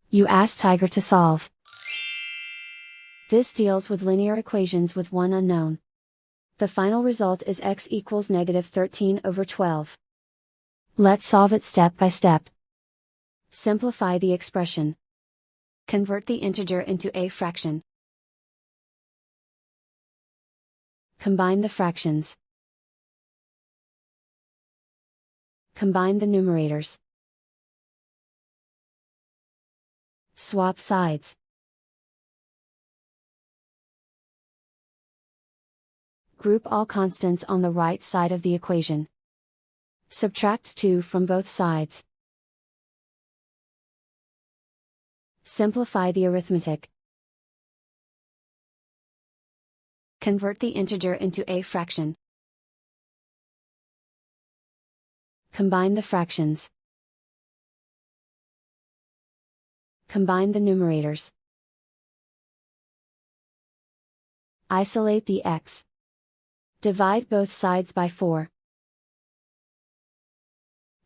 You ask Tiger to solve. This deals with linear equations with one unknown. The final result is x equals -13/12. Let's solve it step by step. Simplify the expression. Convert the integer into a fraction. Combine the fractions. Combine the numerators. Swap sides. Group all constants on the right side of the equation. Subtract 2 from both sides. Simplify the arithmetic. Convert the integer into a fraction. Combine the fractions. Combine the numerators. Isolate the x. Divide both sides by 4.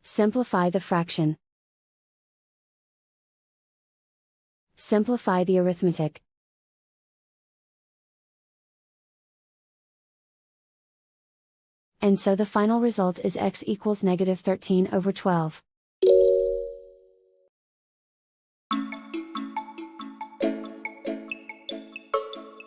Simplify the fraction. Simplify the arithmetic. And so the final result is x equals -13/12.